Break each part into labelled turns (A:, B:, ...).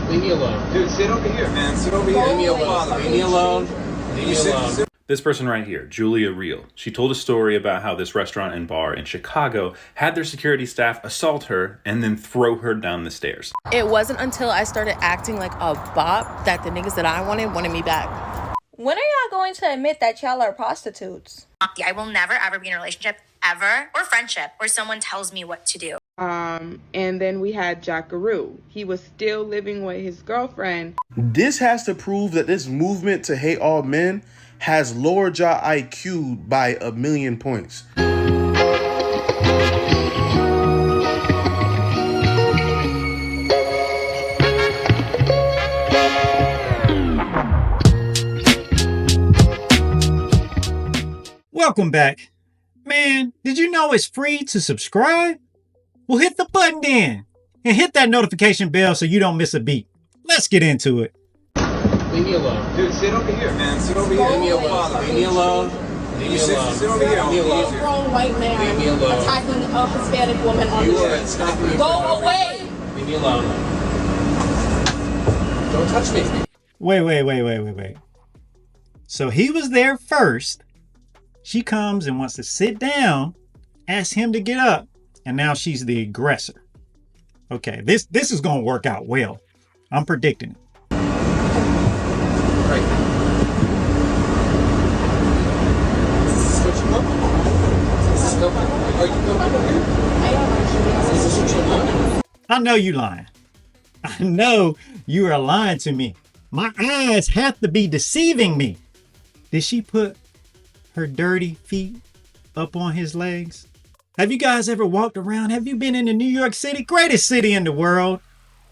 A: Leave me alone.
B: Dude, sit over here, man. Sit over here.
A: Leave me alone. Leave me alone. Leave me alone.
C: This person right here, Julia Real, she told a story about how this restaurant and bar in Chicago had their security staff assault her and then throw her down the stairs.
D: It wasn't until I started acting like a bop that the niggas that I wanted me back.
E: When are y'all going to admit that y'all are prostitutes?
F: I will never ever be in a relationship ever or friendship where someone tells me what to do.
G: And then we had Jackaroo. He was still living with his girlfriend.
H: This has to prove that this movement to hate all men has lowered your IQ by 1,000,000 points.
I: Welcome back. Man, did you know it's free to subscribe? Well, hit the button then and hit that notification bell so you don't miss a beat. Let's get into it.
A: Leave me alone.
B: Dude, sit over here, man. Sit over here.
A: Leave me alone. Leave me alone. Leave me alone.
B: Sit over here.
A: Leave me alone.
E: Grown white man
A: Leave me alone.
E: attacking a Hispanic woman on
A: You
E: the
A: are
E: street.
A: attacking me.
E: Go away.
A: Leave me alone. Don't touch me.
I: Wait. So he was there first. She comes and wants to sit down, asks him to get up, and now she's the aggressor. Okay, this is gonna work out well. I'm predicting it.
A: Right. Is this what you want? Is this no? Are you coming here? Is this what you want?
I: I know you lying. I know you are lying to me. My eyes have to be deceiving me. Did she put her dirty feet up on his legs? Have you guys ever walked around? Have you been in New York City? Greatest city in the world.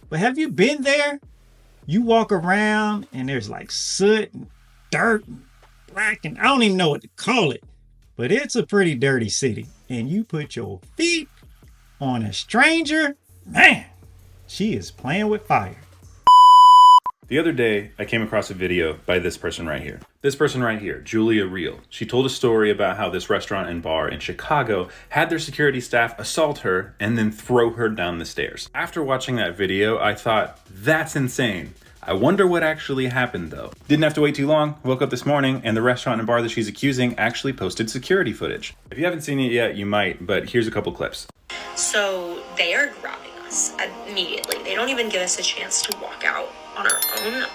I: But have you been there? You walk around and there's like soot and dirt and black and I don't even know what to call it. But it's a pretty dirty city. And you put your feet on a stranger? Man, she is playing with fire.
C: The other day, I came across a video by this person right here. This person right here, Julia Real. She told a story about how this restaurant and bar in Chicago had their security staff assault her and then throw her down the stairs. After watching that video, I thought, that's insane. I wonder what actually happened though. Didn't have to wait too long. Woke up this morning and the restaurant and bar that she's accusing actually posted security footage. If you haven't seen it yet, you might, but here's a couple clips.
F: So they are grabbing us immediately. They don't even give us a chance to walk out on our own.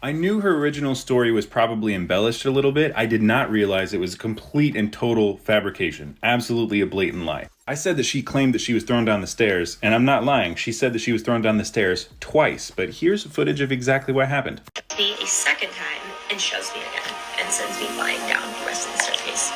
C: I knew her original story was probably embellished a little bit. I did not realize it was a complete and total fabrication. Absolutely a blatant lie. I said that she claimed that she was thrown down the stairs, and I'm not lying. She said that she was thrown down the stairs twice, but here's footage of exactly what happened.
F: Me a second time and shoves me again and sends me flying down the rest of the staircase.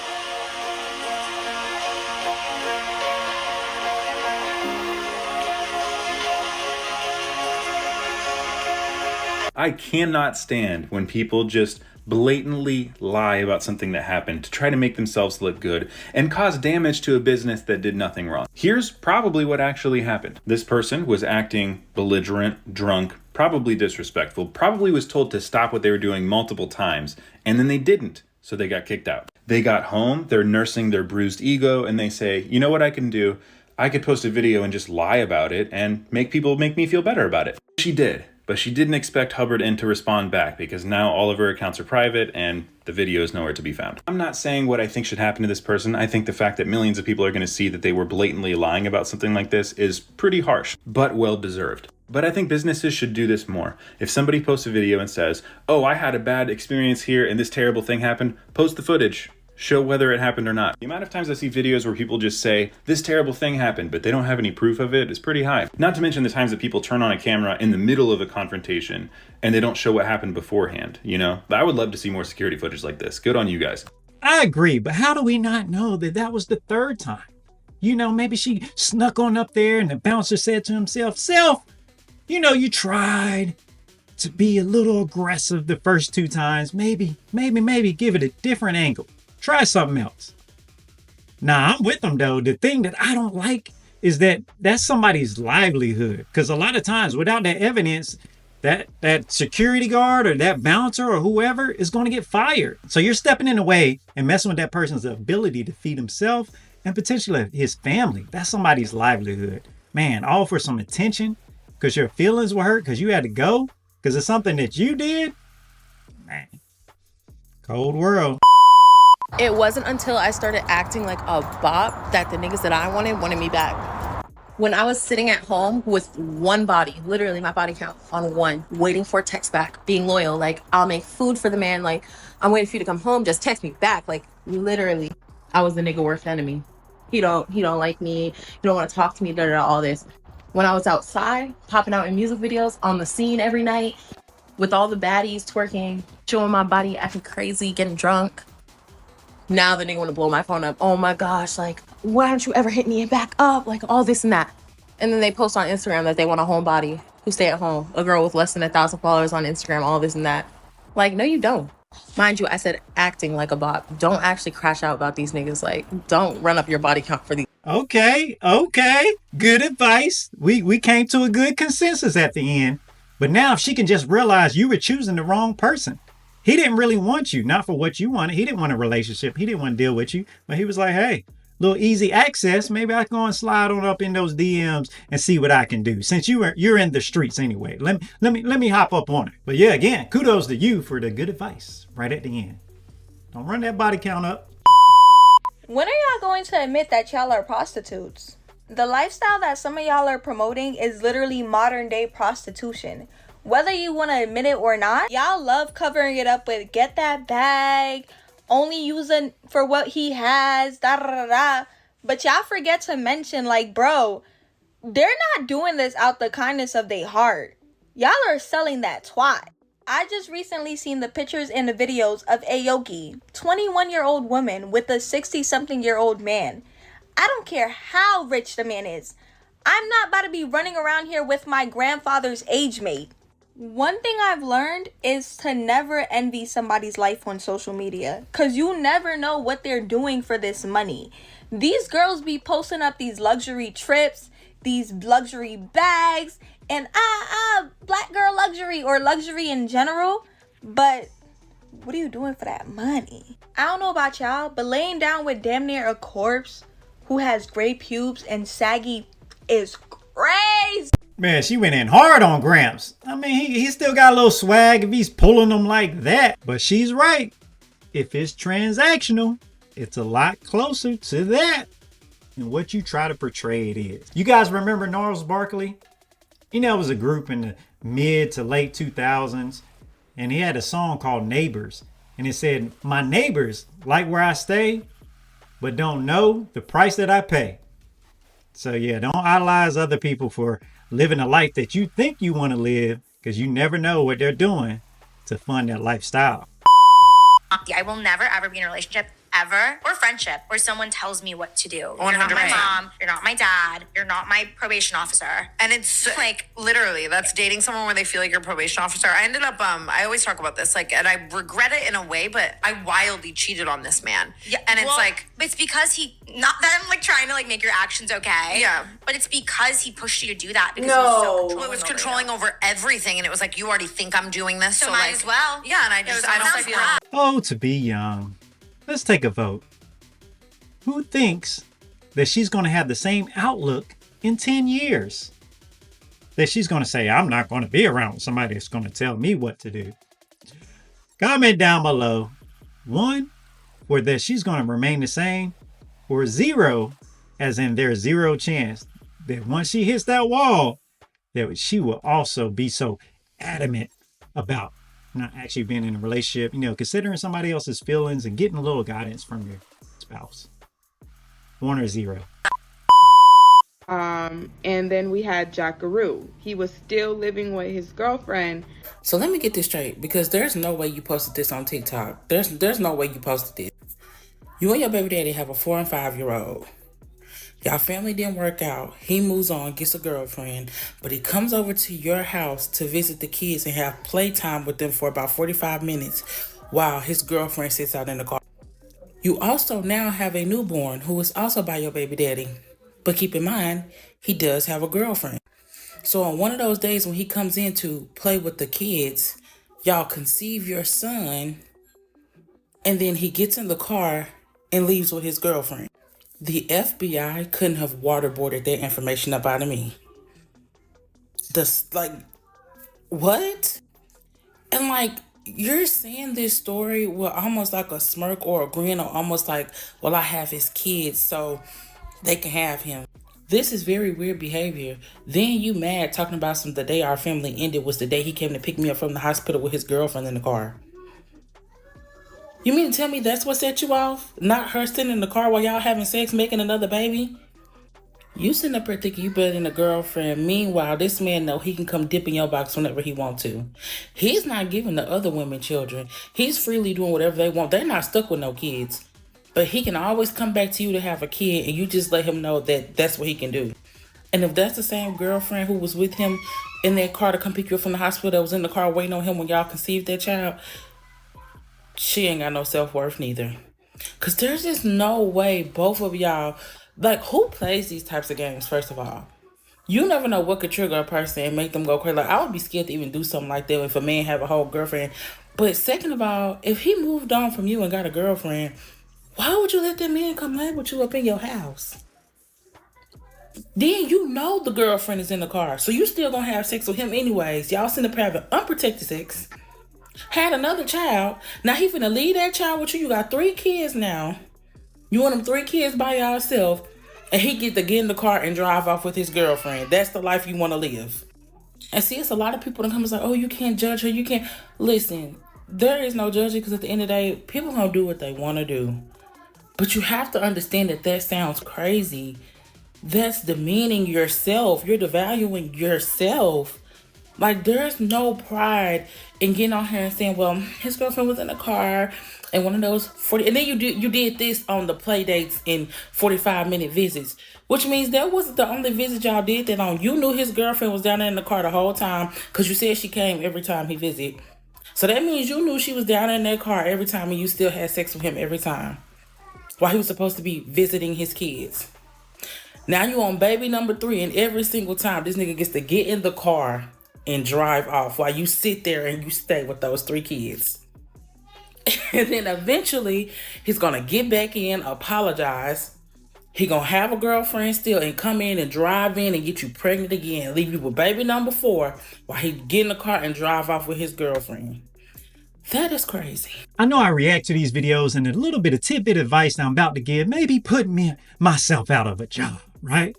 C: I cannot stand when people just blatantly lie about something that happened to try to make themselves look good and cause damage to a business that did nothing wrong. Here's probably what actually happened. This person was acting belligerent, drunk, probably disrespectful, probably was told to stop what they were doing multiple times, and then they didn't, so they got kicked out. They got home, they're nursing their bruised ego, and they say, you know what I can do? I could post a video and just lie about it and make people make me feel better about it. She did. But she didn't expect Hubbard N to respond back because now all of her accounts are private and the video is nowhere to be found. I'm not saying what I think should happen to this person. I think the fact that millions of people are going to see that they were blatantly lying about something like this is pretty harsh, but well deserved. But I think businesses should do this more. If somebody posts a video and says, oh, I had a bad experience here and this terrible thing happened, post the footage. Show whether it happened or not. The amount of times I see videos where people just say, this terrible thing happened, but they don't have any proof of it is pretty high. Not to mention the times that people turn on a camera in the middle of a confrontation and they don't show what happened beforehand, you know? I would love to see more security footage like this. Good on you guys.
I: I agree, but how do we not know that that was the third time? You know, maybe she snuck on up there and the bouncer said to himself, Self, you know, you tried to be a little aggressive the first two times. Maybe give it a different angle. Try something else. Nah, I'm with them though. The thing that I don't like is that that's somebody's livelihood. Because a lot of times without that evidence, that security guard or that bouncer or whoever is going to get fired. So you're stepping in the way and messing with that person's ability to feed himself and potentially his family. That's somebody's livelihood. Man, all for some attention because your feelings were hurt because you had to go because of something that you did. Man, cold world.
D: It wasn't until I started acting like a bop that the niggas that I wanted me back. When I was sitting at home with one body, literally my body count on one, waiting for a text back, being loyal, like I'll make food for the man, like I'm waiting for you to come home, just text me back, like literally, I was the nigga worst enemy. He don't like me, he don't want to talk to me, all this. When I was outside, popping out in music videos, on the scene every night, with all the baddies twerking, showing my body, acting crazy, getting drunk. Now the nigga want to blow my phone up. Oh my gosh, like, why don't you ever hit me back up? Like, all this and that. And then they post on Instagram that they want a homebody who stay at home. A girl with less than 1,000 followers on Instagram, all this and that. Like, no, you don't. Mind you, I said acting like a bot. Don't actually crash out about these niggas. Like, don't run up your body count for these.
I: Okay. Good advice. We came to a good consensus at the end. But now if she can just realize you were choosing the wrong person. He didn't really want you, not for what you wanted. He didn't want a relationship. He didn't want to deal with you. But he was like, hey, little easy access. Maybe I can go and slide on up in those DMs and see what I can do. Since you're in the streets anyway. Let me hop up on it. But yeah, again, kudos to you for the good advice right at the end. Don't run that body count up.
E: When are y'all going to admit that y'all are prostitutes? The lifestyle that some of y'all are promoting is literally modern day prostitution. Whether you want to admit it or not, y'all love covering it up with get that bag, only using for what he has, da da da da. But y'all forget to mention, like, bro, they're not doing this out the kindness of their heart. Y'all are selling that twat. I just recently seen the pictures and the videos of Aoki, 21-year-old woman with a 60-something-year-old man. I don't care how rich the man is. I'm not about to be running around here with my grandfather's age mate. One thing I've learned is to never envy somebody's life on social media, because you never know what they're doing for this money. These girls be posting up these luxury trips, these luxury bags, and black girl luxury or luxury in general. But what are you doing for that money? I don't know about y'all, but laying down with damn near a corpse who has gray pubes and saggy is crazy.
I: Man, she went in hard on Gramps. I mean, he still got a little swag if he's pulling them like that. But she's right. If it's transactional, it's a lot closer to that than what you try to portray it is. You guys remember Gnarls Barkley? You know, it was a group in the mid to late 2000s. And he had a song called Neighbors. And it said, my neighbors like where I stay, but don't know the price that I pay. So yeah, don't idolize other people for living a life that you think you want to live, because you never know what they're doing to fund their lifestyle.
J: I will never ever be in a relationship ever or friendship where someone tells me what to do.
K: 100%.
J: You're not my mom, you're not my dad, you're not my probation officer.
K: And it's like literally that's dating someone where they feel like you're a probation officer. I ended up I always talk about this, like, and I regret it in a way, but I wildly cheated on this man.
J: Yeah,
K: and it's
J: well,
K: like
J: it's because he, not that I'm like trying to like make your actions okay.
K: Yeah.
J: But it's because he pushed you to do that because
K: no,
J: he was so controlling.
K: It was controlling over everything, and it was like you already think I'm doing this,
J: so
K: so
J: might
K: like,
J: as well.
K: Yeah, and I don't feel.
I: Oh, to be young. Let's take a vote. Who thinks that she's going to have the same outlook in 10 years? That she's going to say, I'm not going to be around somebody that's going to tell me what to do. Comment down below. 1, or that she's going to remain the same. Or 0, as in there's 0 chance that once she hits that wall, that she will also be so adamant about not actually being in a relationship, you know, considering somebody else's feelings and getting a little guidance from your spouse. 1 or 0.
G: And then we had Jackaroo. He was still living with his girlfriend.
A: So let me get this straight, because there's no way you posted this on TikTok. There's no way you posted this. You and your baby daddy have a 4 and 5-year-old. Y'all family didn't work out. He moves on, gets a girlfriend, but he comes over to your house to visit the kids and have playtime with them for about 45 minutes while his girlfriend sits out in the car. You also now have a newborn who is also by your baby daddy. But keep in mind, he does have a girlfriend. So on one of those days when he comes in to play with the kids, y'all conceive your son, and then he gets in the car and leaves with his girlfriend. The FBI couldn't have waterboarded their information up out of me. Like, what? And like, you're saying this story with almost like a smirk or a grin, or almost like, well, I have his kids, so they can have him. This is very weird behavior. Then you mad talking about the day our family ended was the day he came to pick me up from the hospital with his girlfriend in the car. You mean to tell me that's what set you off? Not her sitting in the car while y'all having sex, making another baby? You sitting up there thinking you better than a girlfriend. Meanwhile, this man know he can come dip in your box whenever he want to. He's not giving the other women children. He's freely doing whatever they want. They're not stuck with no kids. But he can always come back to you to have a kid, and you just let him know that that's what he can do. And if that's the same girlfriend who was with him in that car to come pick you up from the hospital, that was in the car waiting on him when y'all conceived that child, she ain't got no self-worth neither. Because there's just no way both of y'all, like, who plays these types of games, first of all? You never know what could trigger a person and make them go crazy. Like, I would be scared to even do something like that if a man have a whole girlfriend. But second of all, if he moved on from you and got a girlfriend, why would you let that man come lay with you up in your house? Then you know the girlfriend is in the car, so you still gonna have sex with him anyways. Y'all sitting up having unprotected sex. Had another child. Now he finna leave that child with you. You got 3 kids now. You want them 3 kids by yourself, and he get to get in the car and drive off with his girlfriend. That's the life you want to live. And see, it's a lot of people that come and say, oh, you can't judge her. You can't. Listen, there is no judging, because at the end of the day, people gonna do what they want to do. But you have to understand that that sounds crazy. That's demeaning yourself. You're devaluing yourself. Like, there's no pride in getting on here and saying, well, his girlfriend was in the car and one of those 40, and then you did this on the play dates in 45-minute visits, which means that wasn't the only visit y'all did that on. You knew his girlfriend was down there in the car the whole time, because you said she came every time he visited. So that means you knew she was down in that car every time, and you still had sex with him every time, while he was supposed to be visiting his kids. Now you on baby number 3, and every single time this nigga gets to get in the car and drive off while you sit there and you stay with those 3 kids. And then eventually he's gonna get back in, apologize. He gonna have a girlfriend still and come in and drive in and get you pregnant again, leave you with baby number 4 while he get in the car and drive off with his girlfriend. That is crazy.
I: I know I react to these videos, and a little bit of tidbit advice I'm about to give maybe put myself out of a job, right?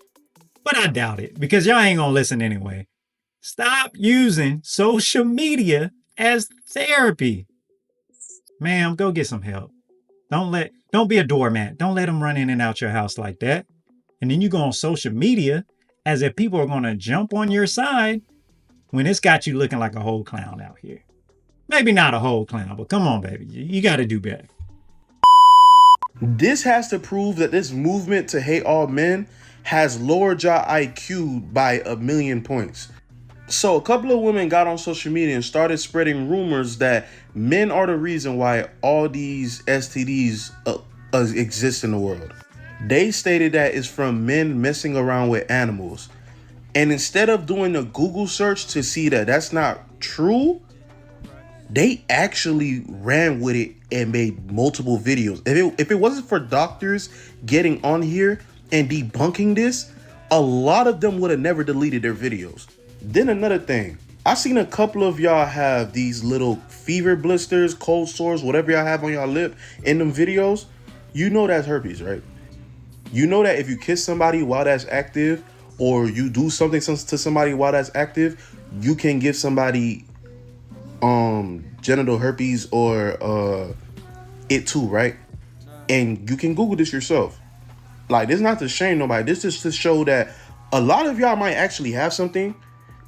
I: But I doubt it, because y'all ain't gonna listen anyway. Stop using social media as therapy. Ma'am, go get some help. Don't be a doormat. Don't let them run in and out your house like that. And then you go on social media as if people are going to jump on your side when it's got you looking like a whole clown out here. Maybe not a whole clown, but come on, baby. You got to do better.
H: This has to prove that this movement to hate all men has lowered your IQ by 1,000,000 points. So a couple of women got on social media and started spreading rumors that men are the reason why all these STDs exist in the world. They stated that it's from men messing around with animals. And instead of doing a Google search to see that that's not true, they actually ran with it and made multiple videos. If it wasn't for doctors getting on here and debunking this, a lot of them would have never deleted their videos. Then another thing, I seen a couple of y'all have these little fever blisters, cold sores, whatever y'all have on y'all lip in them videos. You know that's herpes, right? You know that if you kiss somebody while that's active, or you do something to somebody while that's active, you can give somebody genital herpes or it too, right? And you can Google this yourself. Like, this is not to shame nobody. This is to show that a lot of y'all might actually have something,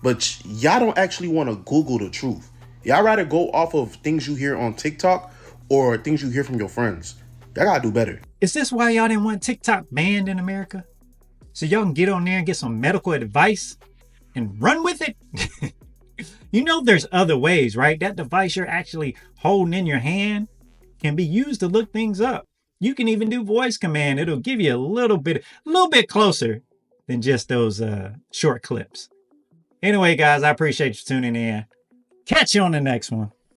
H: but y'all don't actually want to Google the truth. Y'all rather go off of things you hear on TikTok or things you hear from your friends. Y'all gotta do better.
I: Is this why y'all didn't want TikTok banned in America? So y'all can get on there and get some medical advice and run with it? You know there's other ways, right? That device you're actually holding in your hand can be used to look things up. You can even do voice command. It'll give you a little bit closer than just those short clips. Anyway, guys, I appreciate you tuning in. Catch you on the next one.